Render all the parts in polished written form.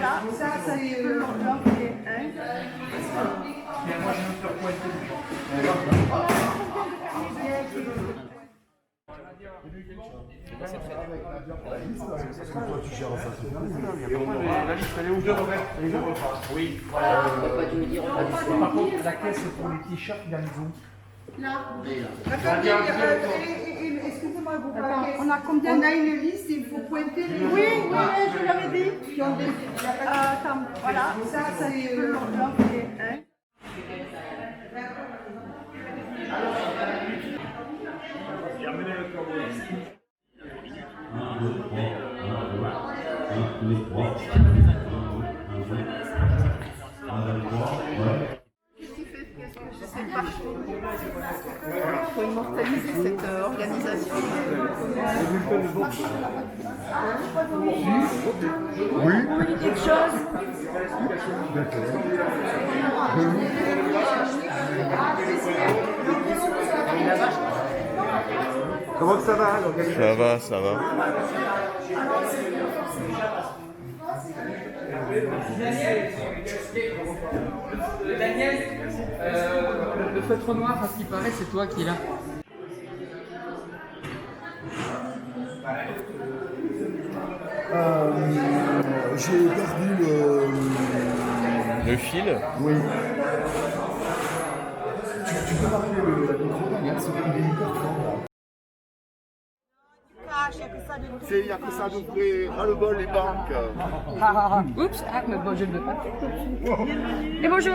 voilà, ça c'est l'entrée. Hein. Moi je me fais pointer. La liste elle est où? Oui. Par contre la caisse pour les t-shirts il y a les où? Là. Attendez, excusez-moi, vous parlez. On a combien? On a une liste, il faut pointer les. Oui, je l'avais dit. Qui ont des. Attends, voilà, ça c'est l'entrée. Hein. Je sais pas. Il faut immortaliser cette organisation. Oui, quelque chose. Comment ça va? Ça va, ça va. Daniel, le feutre noir, à ce qui paraît, c'est toi qui es là. J'ai perdu Le fil? Oui. Tu peux parler le micro, Daniel, c'est qu'il est hyper fort là. Il n'y a que ça d'ouvrir. Ah le bol, les banques. Oups, mais bon, je ne veux pas. Et bonjour.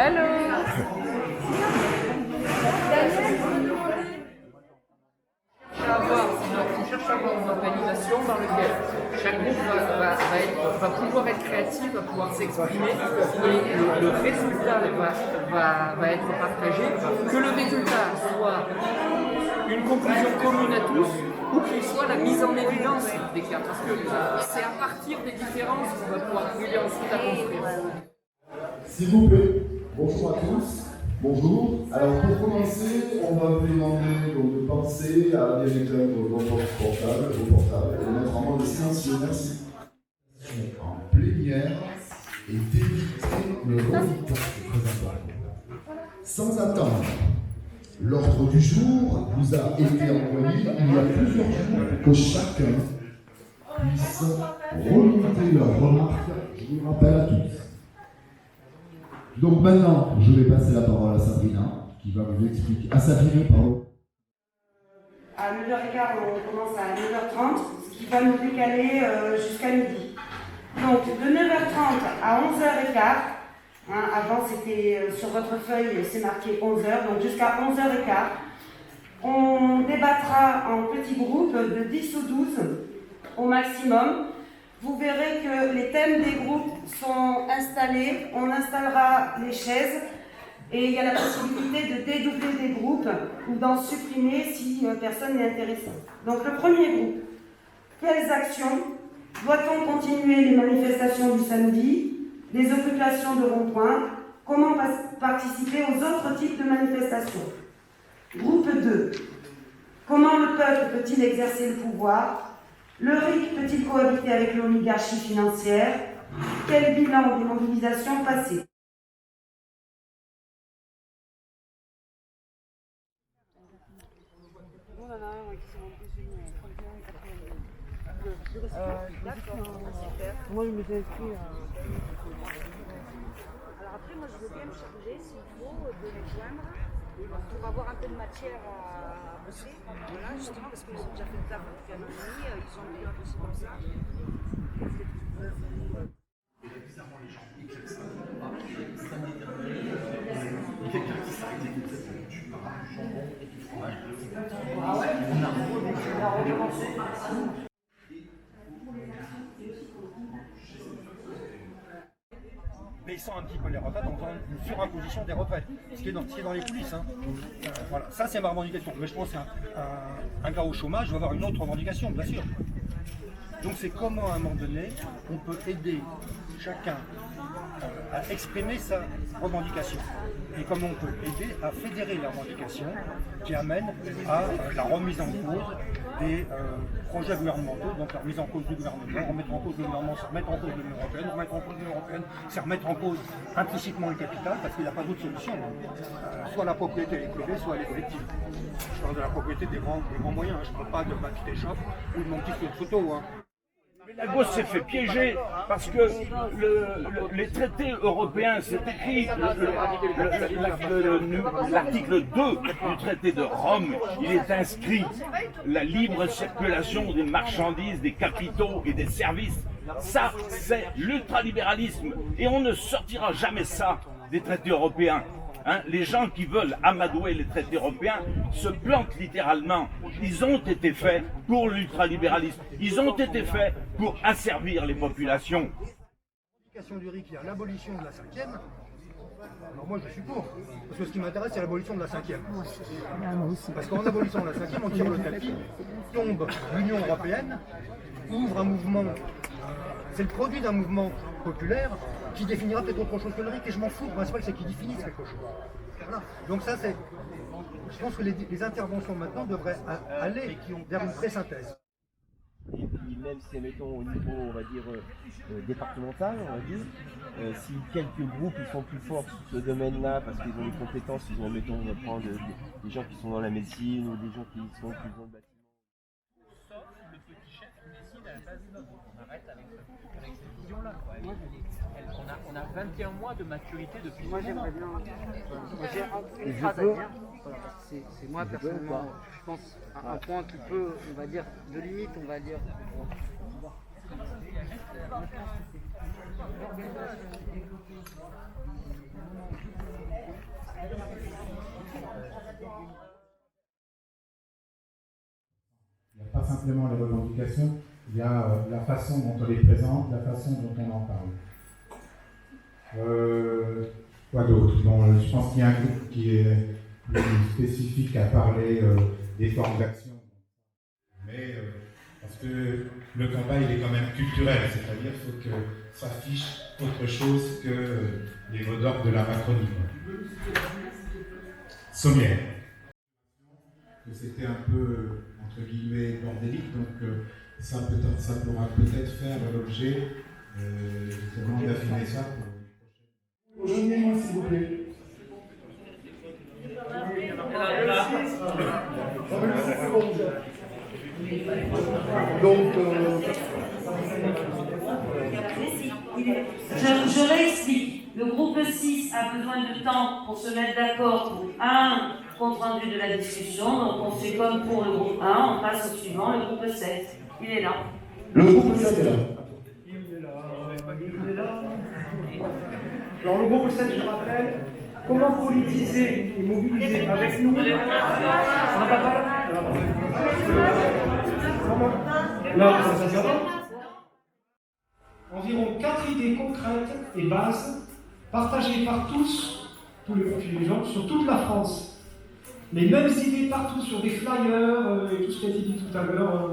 Hello. On cherche à avoir une organisation dans laquelle chaque groupe va pouvoir être créatif, va pouvoir s'exprimer et le résultat va être partagé. Que le résultat soit une conclusion commune à tous ou qu'il soit la mise en évidence des cas. Parce que c'est à partir des différences qu'on va pouvoir arriver ensuite à construire. S'il vous plaît, bonjour à tous. Bonjour. Alors pour commencer, on va vous demander donc, de penser à bien éteindre votre portable, et mettre en mode silencieux. Merci. En plénière et d'éviter le remix, c'est très important. Sans attendre, l'ordre du jour vous a été envoyé il y a plusieurs jours pour que chacun puisse remonter leurs remarques. Je vous rappelle à tous. Donc maintenant, je vais passer la parole à Sabrina, qui va vous expliquer. À Sabrina, pardon. À 9h15, on commence à 9h30, ce qui va nous décaler jusqu'à midi. Donc de 9h30 à 11h15, avant c'était sur votre feuille, c'est marqué 11h, donc jusqu'à 11h15, on débattra en petits groupes de 10 ou 12 au maximum. Vous verrez que les thèmes des groupes sont installés, on installera les chaises et il y a la possibilité de dédoubler des groupes ou d'en supprimer si personne n'est intéressé. Donc le premier groupe, quelles actions? Doit-on continuer les manifestations du samedi, les occupations de rond-point? Comment participer aux autres types de manifestations? Groupe 2, comment le peuple peut-il exercer le pouvoir? Le RIC peut-il cohabiter avec l'oligarchie financière? Quel bilan des mobilisations passées? Moi, je me suis inscrit Alors après, moi, je veux bien me charger, s'il faut, de les joindre pour avoir un peu de matière à bosser. Voilà, justement, parce qu'ils ont déjà fait le taf depuis un an et demi, ils ont pu un bosser comme ça. Bizarrement, les gens, ils claquent ça. Il y a quelqu'un qui s'arrête et qui fait du pain, du jambon et du fromage. Ah ouais? On a recommencé. Mais baissant un petit peu les retraites en faisant une surimposition des retraites, ce qui est dans les coulisses. Hein. Voilà, ça c'est ma revendication. Mais je pense qu'un gars au chômage va avoir une autre revendication, bien sûr. Donc c'est comment à un moment donné on peut aider chacun à exprimer sa revendication et comment on peut aider à fédérer la revendication qui amène à la remise en cause des projets gouvernementaux, donc la remise en cause du gouvernement, remettre en cause le gouvernement, c'est remettre en cause l'Union européenne, remettre en cause l'Union européenne, c'est remettre en cause implicitement le capital parce qu'il n'y a pas d'autre solution. Soit la propriété elle est privée, soit elle est collective. Je parle de la propriété des grands moyens, je ne parle pas de ma petite échoppe ou de mon petit photo. Hein. La gauche s'est fait piéger parce que les traités européens, c'est écrit, l'article 2 du traité de Rome, il est inscrit la libre circulation des marchandises, des capitaux et des services. Ça, c'est l'ultralibéralisme et on ne sortira jamais ça des traités européens. Hein, les gens qui veulent amadouer les traités européens se plantent littéralement. Ils ont été faits pour l'ultralibéralisme. Ils ont été faits pour asservir les populations. L'application du RIC, il y a l'abolition de la 5e. Alors moi je suis pour. Parce que ce qui m'intéresse c'est l'abolition de la 5e. Parce qu'en abolissant la 5e, on tire le tapis, tombe l'Union européenne, ouvre un mouvement. C'est le produit d'un mouvement populaire qui définira peut-être autre chose que le RIC et je m'en fous. Le principal c'est qu'il définisse quelque chose. Voilà. Donc ça c'est. Je pense que les interventions maintenant devraient aller vers une pré-synthèse. Et puis même si, mettons, au niveau, on va dire, départemental, on va dire, si quelques groupes ils sont plus forts sur ce domaine-là parce qu'ils ont des compétences, ils ont, mettons, on va prendre des gens qui sont dans la médecine ou des gens qui sont plus dans le bâtiment. Sauf le petit chef décide à la base de notre. On arrête avec cette vision-là. On a 21 mois de maturité depuis. Moi j'aimerais bien. J'ai une phrase à dire. C'est moi personnellement, je pense, un point qui peut, on va dire, de limite, on va dire. Il n'y a pas simplement les revendications, il y a la façon dont on les présente, la façon dont on en parle. Quoi d'autre? Bon, je pense qu'il y a un groupe qui est plus spécifique à parler des formes d'action. Mais parce que le combat il est quand même culturel, c'est-à-dire qu'il faut que ça affiche autre chose que les mots d'ordre de la Macronie. Sommière. Que c'était un peu, entre guillemets, bordélique, donc ça pourra peut-être faire l'objet d'affiner ça pour les prochaines. Rejoignez-moi s'il vous plaît. Donc, je réexplique. Le groupe 6 a besoin de temps pour se mettre d'accord pour un compte rendu de la discussion. Donc on fait comme pour le groupe 1, on passe au suivant, le groupe 7. Il est là. Le groupe 7 est là. Alors le groupe 7, je rappelle, comment politiser et mobiliser avec nous. On n'a pas parlé. Là, ça va. Environ 4 idées concrètes et bases partagées par tous les gens, sur toute la France. Les mêmes idées partout sur des flyers et tout ce qui a été dit tout à l'heure,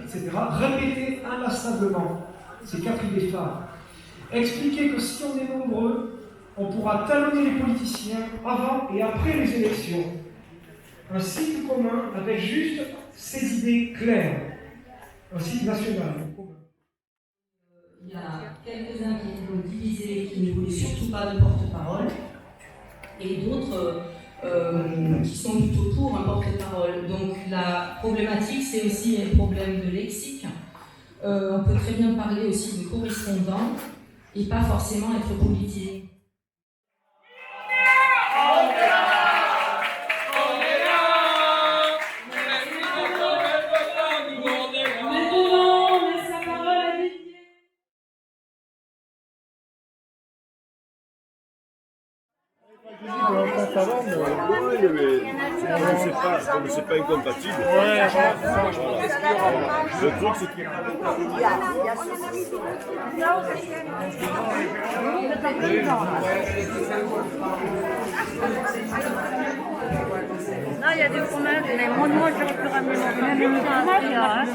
etc. Répétées inlassablement. Ces 4 idées phares. Expliquer que si on est nombreux, on pourra talonner les politiciens avant et après les élections. Un cycle commun avec juste ces idées claires. Un cycle national. Il y a quelques-uns qui étaient divisés, qui ne voulaient surtout pas de porte-parole, et d'autres qui sont plutôt pour un porte-parole. Donc la problématique, c'est aussi un problème de lexique. On peut très bien parler aussi de correspondant et pas forcément être politique. c'est pas incompatible. Le truc, c'est qu'il y a non, il y a des fromages, mais moi, je peux ramener mon fromage.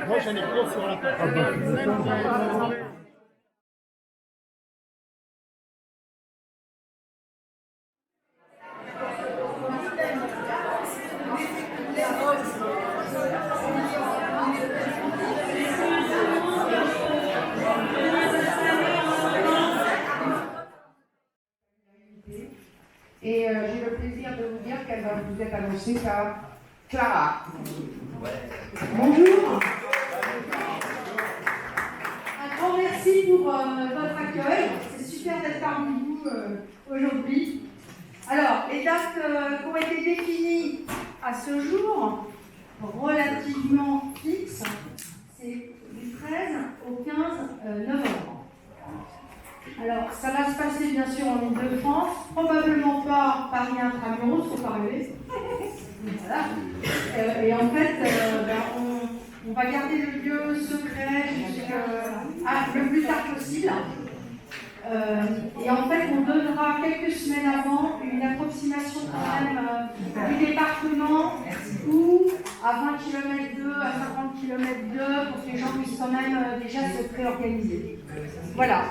Moi j'en ai plein sur la table. Et j'ai le plaisir de vous dire qu'elle va vous être annoncée par Clara. Bonjour. Un grand merci pour votre accueil. C'est super d'être parmi vous aujourd'hui. Alors, les dates qui ont été définies à ce jour, relativement fixes, c'est du 13 au 15 novembre. Alors, ça va se passer bien sûr en Ile-de-France, probablement pas Paris intramuros, faut pas rêver. Voilà. Et en fait, on va garder le lieu secret le plus tard possible. Et en fait, on donnera quelques semaines avant une approximation quand même du département où à 20 km d'eux, à 50 km d'eux, pour que les gens puissent quand même déjà se préorganiser. Voilà.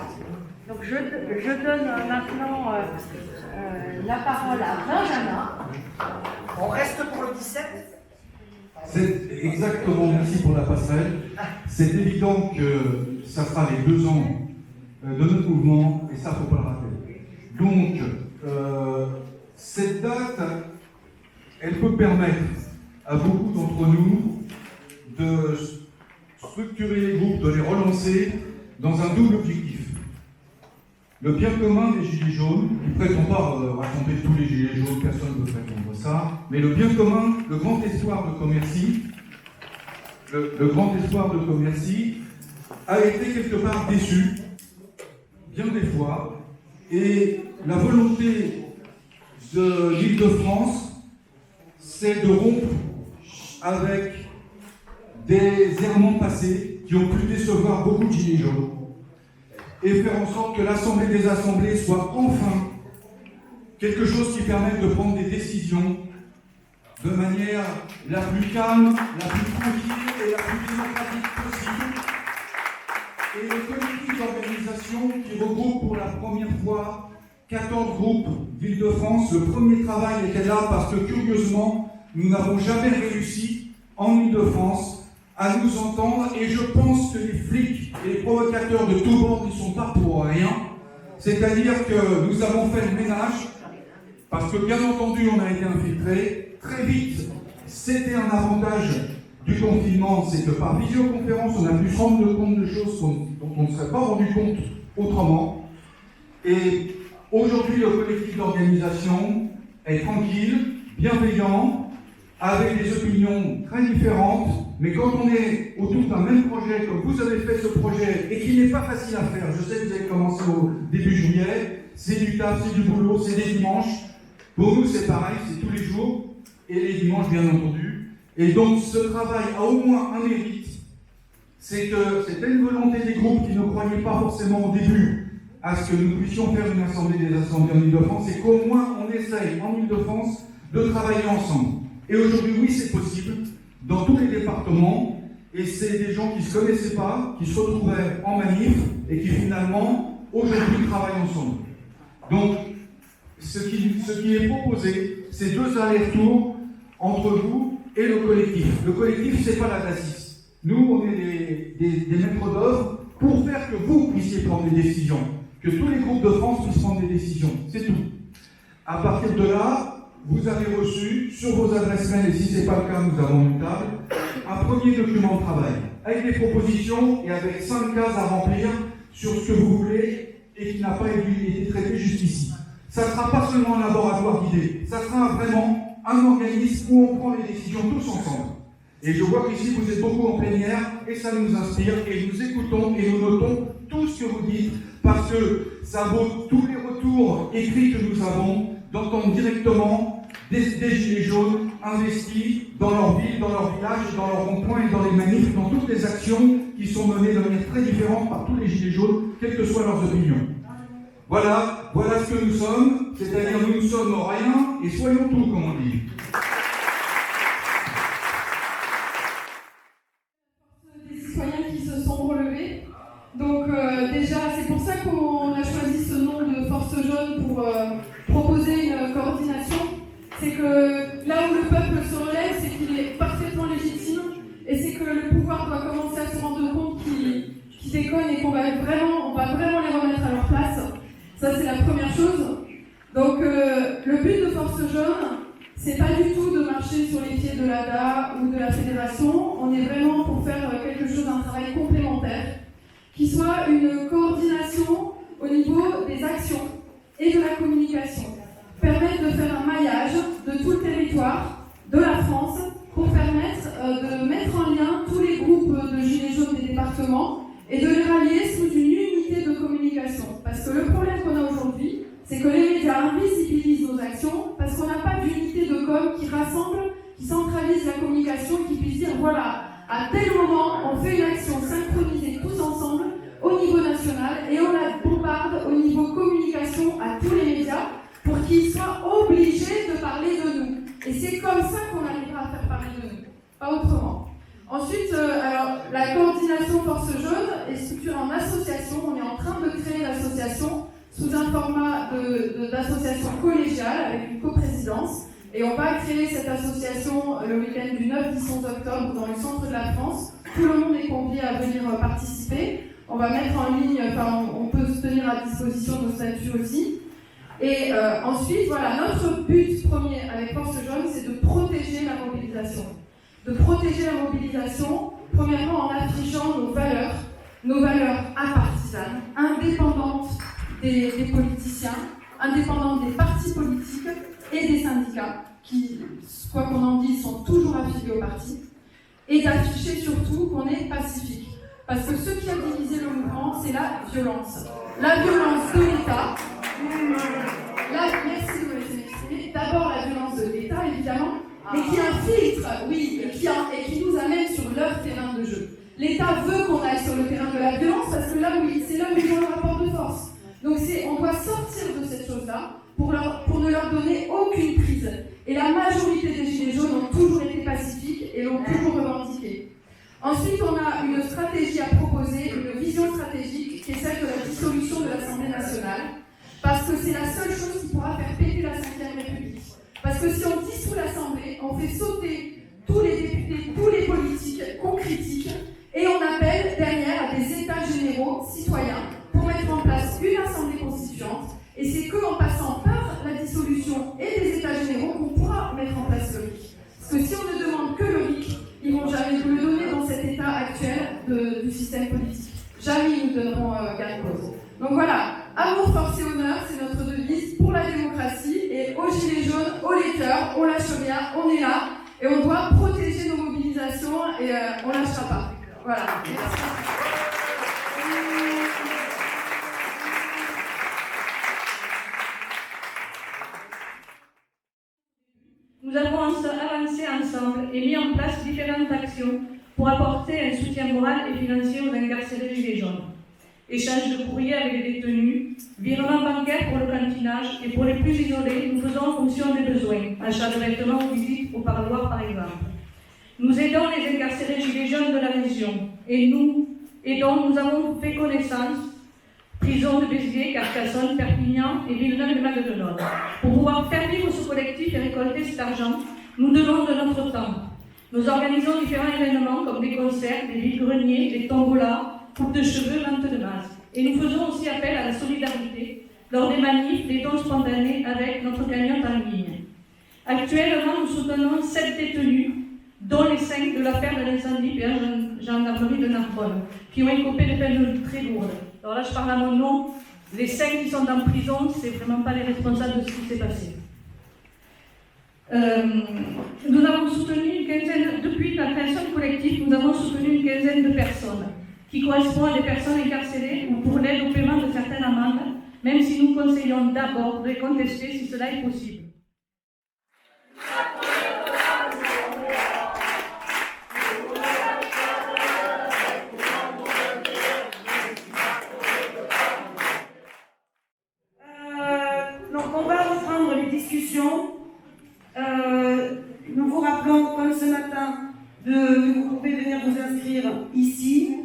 Donc je donne maintenant la parole à Benjamin. On reste pour le 17 ? C'est exactement, merci pour la passerelle. C'est évident que ça sera les 2 ans de notre mouvement, et ça, il ne faut pas le rater. Donc, cette date, elle peut permettre à beaucoup d'entre nous de structurer les groupes, de les relancer dans un double objectif. Le bien commun des Gilets jaunes, qui ne prétend pas rassembler tous les Gilets jaunes, personne ne peut prétendre ça, mais le bien commun, le grand espoir de Commercy, le grand espoir de Commercy a été quelque part déçu, bien des fois, et la volonté de l'Île-de-France, c'est de rompre avec des errements passés qui ont pu décevoir beaucoup de Gilets jaunes, et faire en sorte que l'Assemblée des Assemblées soit enfin quelque chose qui permette de prendre des décisions de manière la plus calme, la plus tranquille et la plus démocratique possible. Et le collectif d'organisation qui regroupe pour la première fois 14 groupes d'Île-de-France, le premier travail était là parce que curieusement, nous n'avons jamais réussi en Île-de-France à nous entendre, et je pense que les flics et les provocateurs de tous bords n'y sont pas pour rien. C'est-à-dire que nous avons fait le ménage, parce que bien entendu on a été infiltrés. Très vite, c'était un avantage du confinement, c'est que par visioconférence on a pu se rendre compte de choses dont on ne serait pas rendu compte autrement. Et aujourd'hui le collectif d'organisation est tranquille, bienveillant, avec des opinions très différentes, mais quand on est autour d'un même projet, comme vous avez fait ce projet, et qui n'est pas facile à faire, je sais que vous avez commencé au début juillet, c'est du taf, c'est du boulot, c'est des dimanches. Pour nous c'est pareil, c'est tous les jours, et les dimanches bien entendu. Et donc ce travail a au moins un mérite, c'est que c'était une volonté des groupes qui ne croyaient pas forcément au début à ce que nous puissions faire une assemblée des assemblées en Ile-de-France, et qu'au moins on essaye en Ile-de-France de travailler ensemble. Et aujourd'hui, oui, c'est possible, dans tous les départements, et c'est des gens qui ne se connaissaient pas, qui se retrouvaient en manif, et qui finalement, aujourd'hui, travaillent ensemble. Donc, ce qui est proposé, c'est 2 allers-retours entre vous et le collectif. Le collectif, c'est pas la classiste. Nous, on est des maîtres d'œuvre pour faire que vous puissiez prendre des décisions, que tous les groupes de France puissent prendre des décisions. C'est tout. À partir de là, vous avez reçu sur vos adresses mail, et si ce n'est pas le cas, nous avons une table, un premier document de travail, avec des propositions et avec 5 cases à remplir sur ce que vous voulez et qui n'a pas été traité jusqu'ici. Ça ne sera pas seulement un laboratoire d'idées, ça sera vraiment un organisme où on prend les décisions tous ensemble. Et je vois qu'ici vous êtes beaucoup en plénière et ça nous inspire et nous écoutons et nous notons tout ce que vous dites parce que ça vaut tous les retours écrits que nous avons d'entendre directement des gilets jaunes investis dans leur ville, dans leur village, dans leurs ronds-points et dans les manifs, dans toutes les actions qui sont menées de manière très différente par tous les gilets jaunes, quelles que soient leurs opinions. Voilà ce que nous sommes, c'est-à-dire nous ne sommes rien et soyons tout, comme on dit. Des citoyens qui se sont relevés. Donc déjà, c'est pour ça qu'on a choisi ce nom de Force Jaune pour proposer une coordination. C'est que là où le peuple se relève, c'est qu'il est parfaitement légitime et c'est que le pouvoir doit commencer à se rendre compte qu'il déconne et qu'on va vraiment les remettre à leur place. Ça, c'est la première chose. Donc le but de Force Jaune, c'est pas du tout de marcher sur les pieds de l'ADA ou de la fédération. On est vraiment pour faire quelque chose, un travail complémentaire, qui soit une coordination au niveau des actions et de la communication. Permettre de faire un maillage de tout le territoire de la France pour permettre de mettre en lien tous les groupes de gilets jaunes des départements et de les rallier sous une unité de communication. Parce que le problème qu'on a aujourd'hui, c'est que les médias invisibilisent nos actions parce qu'on n'a pas d'unité de com qui rassemble, qui centralise la communication et qui puisse dire voilà, à tel moment, on fait une action synchronisée tous ensemble au niveau national et on la bombarde au niveau communication à tous les médias pour qu'ils soient obligés de parler de nous. Et c'est comme ça qu'on arrivera à faire parler de nous, pas autrement. Ensuite, alors, la coordination Force Jaune est structurée en association. On est en train de créer l'association sous un format d'association collégiale avec une coprésidence. Et on va créer cette association le week-end du 9, 10, 11 octobre dans le centre de la France. Tout le monde est convié à venir participer. On va mettre en ligne, on peut se tenir à disposition nos statuts aussi. Et ensuite, voilà, notre but premier avec Force Jaune, c'est de protéger la mobilisation. De protéger la mobilisation, premièrement en affichant nos valeurs apartisanes, indépendantes des politiciens, indépendantes des partis politiques et des syndicats, qui, quoi qu'on en dise, sont toujours affiliés au parti, et d'afficher surtout qu'on est pacifique. Parce que ce qui a divisé le mouvement, c'est la violence. La violence de l'État. Merci de me laisser m'exprimer. D'abord la violence de l'État, évidemment, mais qui infiltre, oui, et qui nous amène sur leur terrain de jeu. L'État veut qu'on aille sur le terrain de la violence parce que c'est là où ils ont le rapport de force. Donc on doit sortir de cette chose-là pour ne leur donner aucune prise. Et la majorité des Gilets jaunes ont toujours été pacifiques et l'ont toujours revendiqué. Ensuite, on a une stratégie à proposer, une vision stratégique qui est celle de la dissolution de l'Assemblée nationale, parce que c'est la seule chose qui pourra faire péter la 5e République. Parce que si on dissout l'Assemblée, on fait sauter tous les députés, tous les politiques qu'on critique, et on appelle derrière à des états généraux citoyens pour mettre en place une Assemblée constituante, et c'est qu'en passant par la dissolution et des états généraux qu'on pourra mettre en place le RIC. Parce que si on ne demande que le RIC, ils ne vont jamais nous le donner dans cet état actuel du système politique. Jamais ils nous donneront gain de cause. Donc voilà, amour, force et honneur, c'est notre devise pour la démocratie. Et aux Gilets jaunes, aux lecteurs, on lâche rien, on est là. Et on doit protéger nos mobilisations et on ne lâchera pas. Voilà. Merci. Nous avons avancé ensemble et mis en place différentes actions pour apporter un soutien moral et financier aux incarcérés Gilets jaunes. Échange de courrier avec les détenus, virement bancaire pour le cantinage et pour les plus isolés, nous faisons en fonction des besoins, achat de vêtements ou visite au parloir par exemple. Nous aidons les incarcérés Gilets jaunes de la région et nous avons fait connaissance, prison de Béziers, Carcassonne, Perpignan et Villeneuve-de-Maguelone. Pour pouvoir faire vivre ce collectif et récolter cet argent, nous donnons de notre temps. Nous organisons différents événements comme des concerts, des vide-greniers, des tombolas, coupe de cheveux, vente de masques. Et nous faisons aussi appel à la solidarité lors des manifs, des dons spontanés avec notre cagnotte en ligne. Actuellement, nous soutenons 7 détenus, dont les 5 de l'affaire de l'incendie péage gendarmerie de Narbonne, qui ont écopé de peines très lourdes. Alors là, je parle à mon nom. Les 5 qui sont en prison, c'est vraiment pas les responsables de ce qui s'est passé. Nous avons soutenu une quinzaine, depuis la création du collectif, nous avons soutenu une quinzaine de personnes qui correspondent à des personnes incarcérées ou pour l'aide au paiement de certaines amendes, même si nous conseillons d'abord de les contester si cela est possible. Donc on va reprendre les discussions. Nous vous rappelons, comme ce matin, vous pouvez venir vous inscrire ici.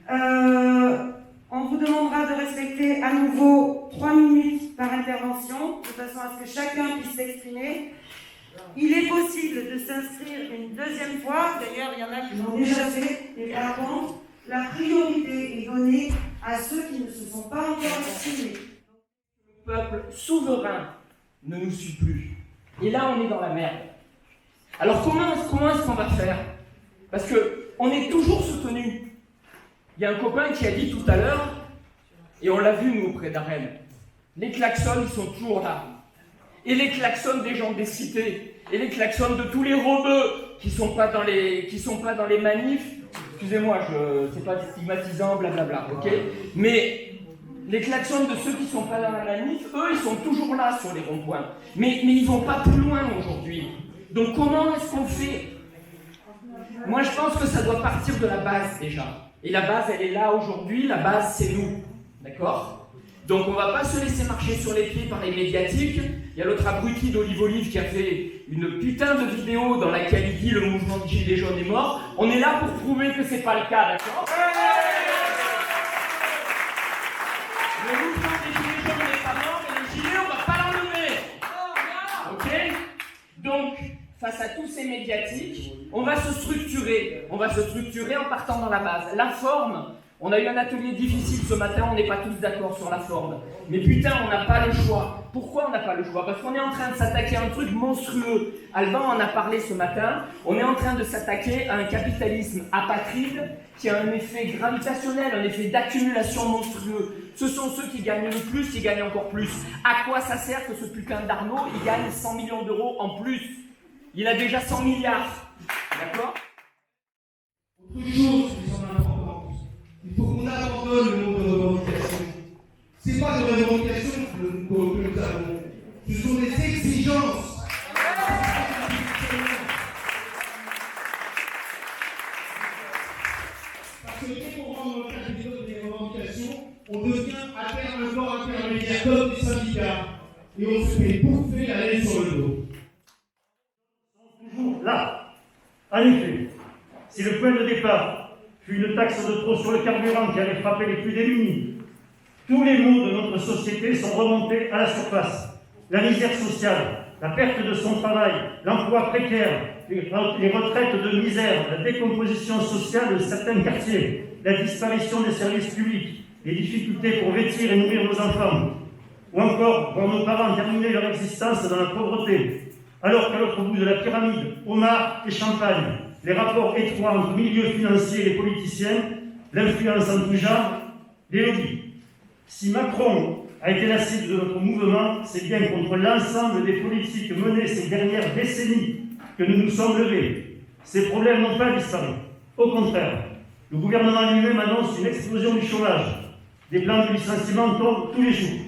On vous demandera de respecter à nouveau 3 minutes par intervention, de façon à ce que chacun puisse s'exprimer. Il est possible de s'inscrire une deuxième fois, d'ailleurs il y en a qui l'ont déjà fait, et par contre, la priorité est donnée à ceux qui ne se sont pas encore exprimés. Le peuple souverain ne nous suit plus. Et là, on est dans la merde. Alors comment est-ce qu'on va faire? Parce qu'on est toujours soutenu. Il y a un copain qui a dit tout à l'heure, et on l'a vu nous auprès d'Arène, les klaxons ils sont toujours là. Et les klaxons des gens des cités, et les klaxons de tous les rebeux qui sont pas dans les manifs, excusez-moi, c'est pas stigmatisant, blablabla, ok? Mais les klaxons de ceux qui sont pas dans la manif, eux ils sont toujours là sur les ronds-points. Mais ils vont pas plus loin aujourd'hui. Donc comment est-ce qu'on fait? Moi je pense que ça doit partir de la base déjà. Et la base, elle est là aujourd'hui, la base, c'est nous. D'accord? Donc on ne va pas se laisser marcher sur les pieds par les médiatiques. Il y a l'autre abruti d'Olive qui a fait une putain de vidéo dans laquelle il dit le mouvement des Gilets jaunes est mort. On est là pour prouver que c'est pas le cas, d'accord? Le mouvement des Gilets jaunes n'est pas mort, et les Gilets, on ne va pas l'enlever. Ok? Donc, face à tous ces médiatiques, on va se structurer. On va se structurer en partant dans la base. La forme, on a eu un atelier difficile ce matin, on n'est pas tous d'accord sur la forme. Mais putain, on n'a pas le choix. Pourquoi on n'a pas le choix? Parce qu'on est en train de s'attaquer à un truc monstrueux. Alban en a parlé ce matin. On est en train de s'attaquer à un capitalisme apatride qui a un effet gravitationnel, un effet d'accumulation monstrueux. Ce sont ceux qui gagnent le plus, qui gagnent encore plus. À quoi ça sert que ce putain d'Arnaud, il gagne 100 millions d'euros en plus? Il a déjà 100 milliards. D'accord? Autre chose qui semble importante, il faut qu'on abandonne le mot de revendication. Ce n'est pas de revendication que nous avons, ce sont des exigences. Parce que dès qu'on rentre dans le cadre des revendications, on devient à terme un corps intermédiaire comme des syndicats. Et on se fait bouffer la laine sur le dos. Là, en effet, si le point de départ fut une taxe de trop sur le carburant qui allait frapper les plus démunis, tous les maux de notre société sont remontés à la surface. La misère sociale, la perte de son travail, l'emploi précaire, les retraites de misère, la décomposition sociale de certains quartiers, la disparition des services publics, les difficultés pour vêtir et nourrir nos enfants, ou encore voir nos parents terminer leur existence dans la pauvreté. Alors qu'à l'autre bout de la pyramide, homard et champagne, les rapports étroits entre milieux financiers et les politiciens, l'influence en tout genre, les lobbies. Si Macron a été la cible de notre mouvement, c'est bien contre l'ensemble des politiques menées ces dernières décennies que nous nous sommes levés. Ces problèmes n'ont pas disparu. Au contraire, le gouvernement lui-même annonce une explosion du chômage. Des plans de licenciement tombent tous les jours.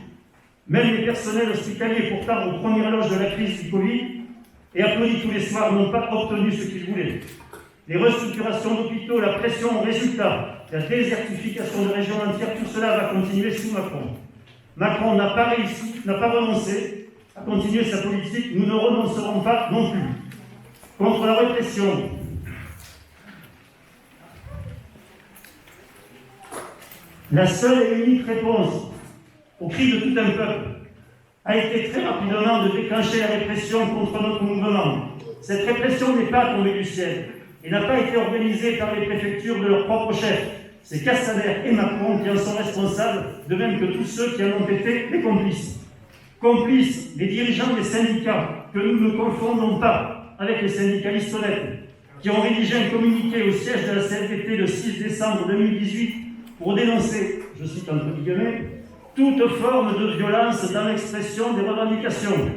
Même les personnels hospitaliers, pourtant aux premières loges de la crise du Covid, et applaudis tous les soirs, n'ont pas obtenu ce qu'ils voulaient. Les restructurations d'hôpitaux, la pression au résultat, la désertification de régions entières, tout cela va continuer sous Macron. Macron n'a pas réussi, n'a pas renoncé à continuer sa politique, nous ne renoncerons pas non plus. Contre la répression, la seule et unique réponse au cri de tout un peuple a été très rapidement de déclencher la répression contre notre mouvement. Cette répression n'est pas tombée du ciel et n'a pas été organisée par les préfectures de leurs propres chefs. C'est Castaner et Macron qui en sont responsables, de même que tous ceux qui en ont été les complices. Complices, les dirigeants des syndicats, que nous ne confondons pas avec les syndicalistes honnêtes, qui ont rédigé un communiqué au siège de la CFDT le 6 décembre 2018 pour dénoncer, je cite entre guillemets, toute forme de violence dans l'expression des revendications.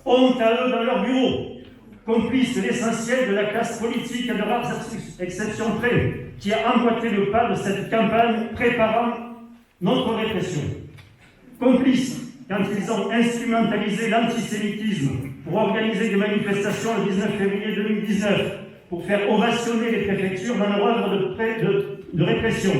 Honte à eux dans leur bureau. complice de l'essentiel de la classe politique, à de rares exceptions près, qui a emboîté le pas de cette campagne préparant notre répression. Complice quand ils ont instrumentalisé l'antisémitisme pour organiser des manifestations le 19 février 2019, pour faire ovationner les préfectures dans leur œuvre de répression.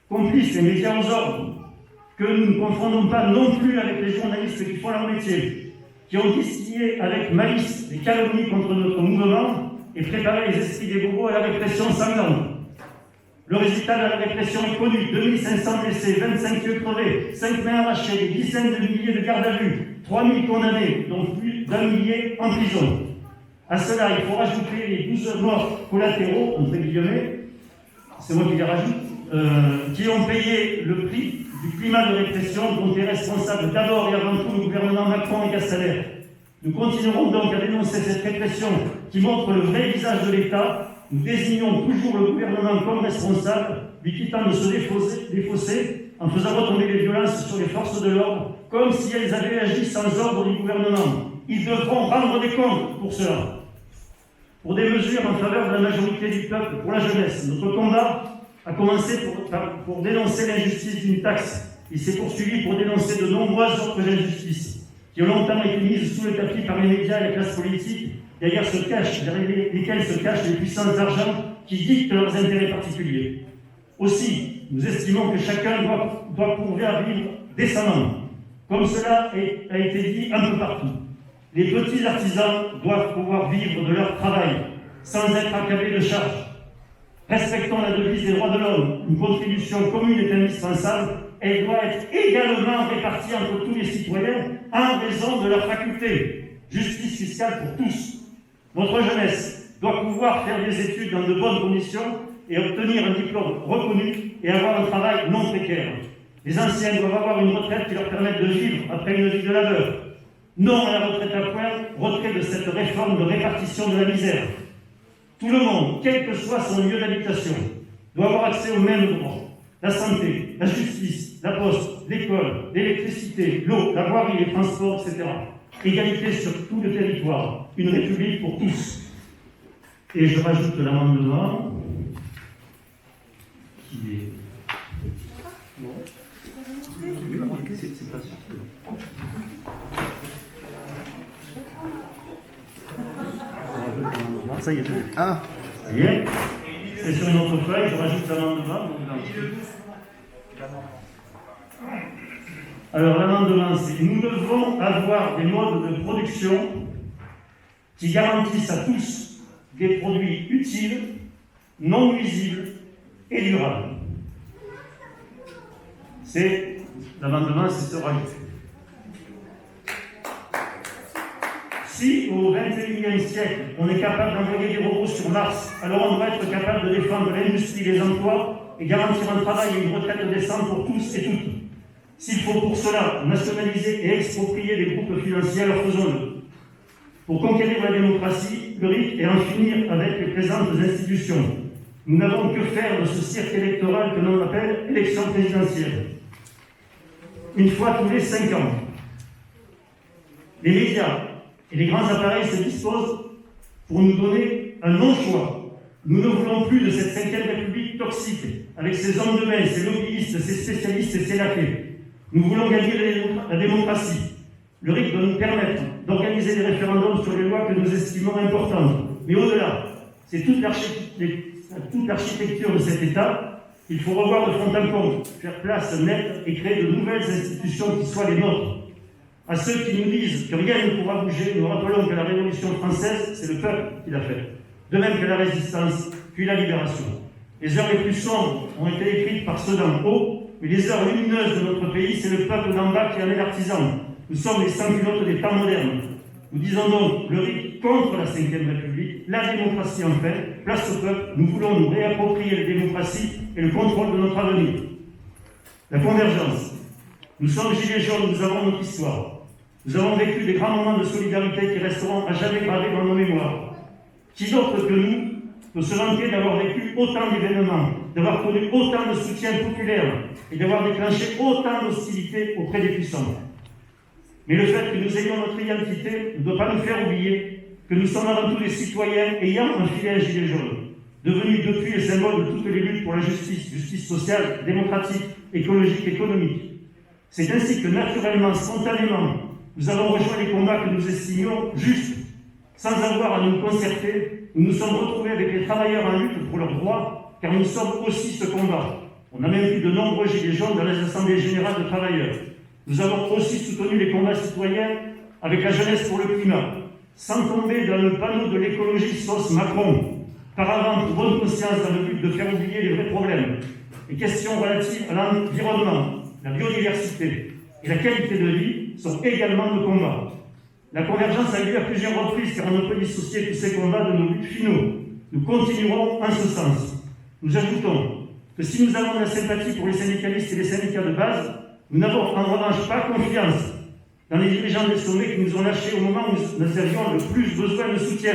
Complice les médias aux ordres, que nous ne confondons pas non plus avec les journalistes qui font leur métier, qui ont distillé avec malice des calomnies contre notre mouvement et préparé les esprits des bobos à la répression sanglante. Le résultat de la répression est connu, 2500 blessés, 25 yeux crevés, 5 mains arrachées, des dizaines de milliers de gardes à vue, 3000 condamnés, dont plus d'1 millier en prison. À cela, il faut rajouter les 12 morts collatéraux, entre guillemets, c'est moi qui les rajoute, qui ont payé le prix du climat de répression dont est responsable d'abord et avant tout le gouvernement Macron et Castaner. Nous continuerons donc à dénoncer cette répression qui montre le vrai visage de l'État. Nous désignons toujours le gouvernement comme responsable, lui quittant de se défausser en faisant retomber les violences sur les forces de l'ordre, comme si elles avaient agi sans ordre du gouvernement. Ils devront rendre des comptes pour cela. Pour des mesures en faveur de la majorité du peuple, pour la jeunesse, notre combat a commencé pour dénoncer l'injustice d'une taxe. Il s'est poursuivi pour dénoncer de nombreuses autres injustices qui ont longtemps été mises sous le tapis par les médias et la classe politique, derrière lesquels se cachent les puissances d'argent qui dictent leurs intérêts particuliers. Aussi, nous estimons que chacun doit pouvoir vivre décemment, comme cela a été dit un peu partout. Les petits artisans doivent pouvoir vivre de leur travail, sans être accablés de charges. Respectons la devise des droits de l'homme. Une contribution commune est indispensable. Elle doit être également répartie entre tous les citoyens en raison de leurs facultés. Justice fiscale pour tous. Notre jeunesse doit pouvoir faire des études dans de bonnes conditions et obtenir un diplôme reconnu et avoir un travail non précaire. Les anciens doivent avoir une retraite qui leur permette de vivre après une vie de labeur. Non à la retraite à points, retrait de cette réforme de répartition de la misère. Tout le monde, quel que soit son lieu d'habitation, doit avoir accès aux mêmes droits. La santé, la justice, la poste, l'école, l'électricité, l'eau, la voirie, les transports, etc. Égalité sur tout le territoire. Une république pour tous. Et je rajoute l'amendement qui est... C'est pas sûr. Ça y est. Ah. Ça y est. C'est sur une autre feuille, je rajoute l'amendement. Alors l'amendement, c'est nous devons avoir des modes de production qui garantissent à tous des produits utiles, non nuisibles et durables. C'est l'amendement, c'est ce rajout. Si au XXIe siècle, on est capable d'envoyer des robots sur Mars, alors on doit être capable de défendre l'industrie, les emplois et garantir un travail et une retraite décente pour tous et toutes. S'il faut pour cela nationaliser et exproprier les groupes financiers, alors faisons-le. Pour conquérir la démocratie, le RIC et en finir avec les présentes institutions. Nous n'avons que faire de ce cirque électoral que l'on appelle élection présidentielle. Une fois tous les 5 ans, les médias et les grands appareils se disposent pour nous donner un non-choix. Nous ne voulons plus de cette 5e République toxique, avec ses hommes de main, ses lobbyistes, ses spécialistes et ses laquais. Nous voulons gagner la démocratie. Le RIC doit nous permettre d'organiser des référendums sur les lois que nous estimons importantes. Mais au-delà, c'est toute l'architecture de cet État. Il faut revoir de fond en comble, faire place nette et créer de nouvelles institutions qui soient les nôtres. À ceux qui nous disent que rien ne pourra bouger, nous rappelons que la Révolution française, c'est le peuple qui l'a faite. De même que la résistance, puis la libération. Les heures les plus sombres ont été écrites par ceux d'en haut, mais les heures lumineuses de notre pays, c'est le peuple d'en bas qui en est l'artisan. Nous sommes les sans-culottes des temps modernes. Nous disons donc le RIC contre la 5e République, la démocratie enfin, place au peuple. Nous voulons nous réapproprier la démocratie et le contrôle de notre avenir. La convergence. Nous sommes gilets jaunes, nous avons notre histoire. Nous avons vécu des grands moments de solidarité qui resteront à jamais gravés dans nos mémoires. Qui d'autre que nous peut se vanter d'avoir vécu autant d'événements, d'avoir connu autant de soutien populaire et d'avoir déclenché autant d'hostilité auprès des puissants. Mais le fait que nous ayons notre identité ne doit pas nous faire oublier que nous sommes avant tout des citoyens ayant enfilé un gilet jaune, devenu depuis le symbole de toutes les luttes pour la justice sociale, démocratique, écologique, économique. C'est ainsi que naturellement, spontanément, nous avons rejoint les combats que nous estimions justes, sans avoir à nous concerter. Nous nous sommes retrouvés avec les travailleurs en lutte pour leurs droits, car nous sommes aussi ce combat. On a même vu de nombreux gilets jaunes dans les assemblées générales de travailleurs. Nous avons aussi soutenu les combats citoyens avec la jeunesse pour le climat, sans tomber dans le panneau de l'écologie sauce Macron, par avant pour bonne conscience dans le but de faire oublier les vrais problèmes. Les questions relatives à l'environnement, la biodiversité et la qualité de vie sont également nos combats. La convergence a eu lieu à plusieurs reprises car on ne peut dissocier tous ces combats de nos buts finaux. Nous continuerons en ce sens. Nous ajoutons que si nous avons de la sympathie pour les syndicalistes et les syndicats de base, nous n'avons en revanche pas confiance dans les dirigeants des sommets qui nous ont lâchés au moment où nous avions le plus besoin de soutien,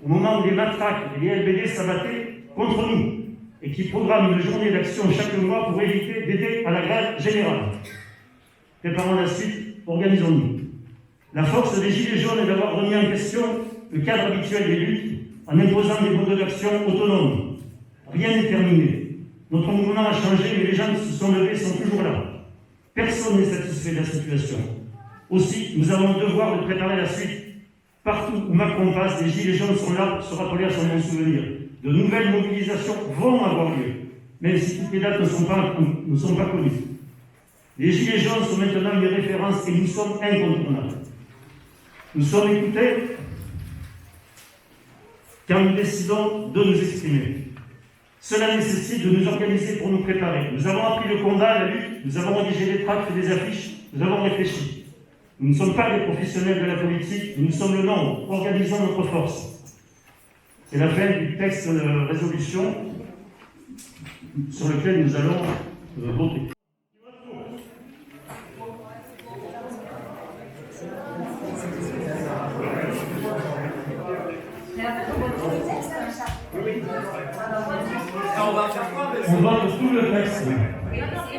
au moment où les matraques et les LBD s'abattaient contre nous, et qui programment une journée d'action chaque mois pour éviter d'aider à la grève générale. Préparons la suite, organisons-nous. La force des Gilets jaunes est d'avoir remis en question le cadre habituel des luttes en imposant des modes d'action autonomes. Rien n'est terminé. Notre mouvement a changé, mais les gens qui se sont levés sont toujours là. Personne n'est satisfait de la situation. Aussi, nous avons le devoir de préparer la suite. Partout où Macron passe, les Gilets jaunes sont là pour se rappeler à son bon souvenir. De nouvelles mobilisations vont avoir lieu, même si toutes les dates ne sont pas connues. Les Gilets jaunes sont maintenant une référence et nous sommes incontournables. Nous sommes écoutés quand nous décidons de nous exprimer. Cela nécessite de nous organiser pour nous préparer. Nous avons appris le combat, la lutte, nous avons rédigé des tracts et des affiches, nous avons réfléchi. Nous ne sommes pas des professionnels de la politique, mais nous sommes le nombre, organisons notre force. C'est la fin du texte de résolution sur lequel nous allons voter. On vote tout le texte. Merci.